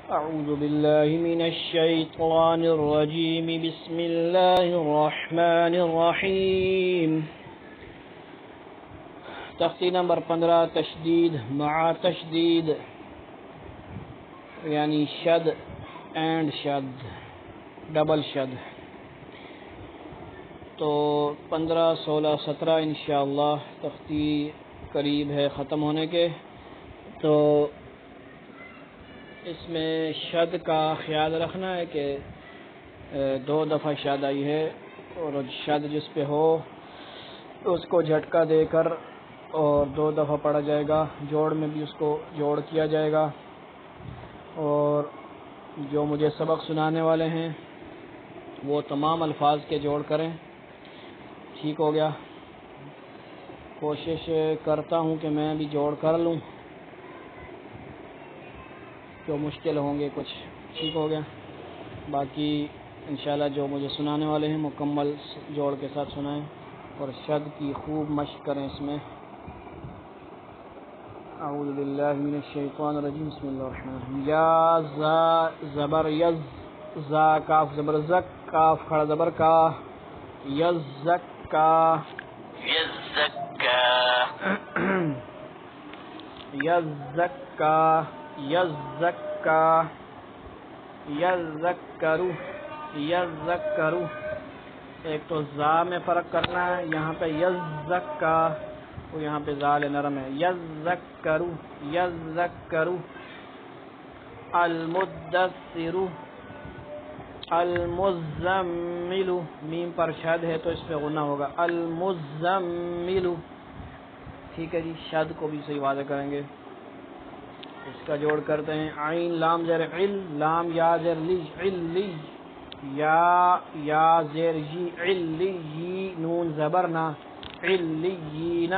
اعوذ باللہ من الشیطان الرجیم بسم اللہ الرحمن الرحیم۔ تختی نمبر 15 تشدید مع تشدید، یعنی شد اینڈ شد، ڈبل شد۔ تو 15، 16، 17 انشاءاللہ تختی قریب ہے ختم ہونے کے۔ تو اس میں شد کا خیال رکھنا ہے کہ 2 دفعہ شد آئی ہے، اور شد جس پہ ہو اس کو جھٹکا دے کر اور 2 دفعہ پڑھا جائے گا۔ جوڑ میں بھی اس کو جوڑ کیا جائے گا، اور جو مجھے سبق سنانے والے ہیں وہ تمام الفاظ کے جوڑ کریں۔ ٹھیک ہو گیا؟ کوشش کرتا ہوں کہ میں بھی جوڑ کر لوں، جو مشکل ہوں گے کچھ۔ ٹھیک ہو گیا؟ باقی انشاءاللہ جو مجھے سنانے والے ہیں مکمل جوڑ کے ساتھ سنائیں، اور شد کی خوب مشق کریں اس میں۔ اعوذ باللہ من الشیطان الرجیم، بسم اللہ الرحمن الرحیم۔ یا زا زبر یز، زا کاف زبر زک، کاف کھڑا زبر کا، یزکا یزکا یزکا یزکا یذکرو یذکرو۔ ایک تو زا میں فرق کرنا ہے، یہاں پہ یزکا، اور یہاں پہ زال نرم ہے۔ یذکرو یذکرو۔ المدثر المزمل، میم پر شد ہے تو اس پہ غنہ ہوگا، المزمل۔ ٹھیک ہے جی، شد کو بھی صحیح واضح کریں گے۔ اس کا جوڑ کرتے ہیں۔ عین لام زیر عل، لام یا زیر لی، علی، یا زیر جی، علی، نون زبر نا، علیین،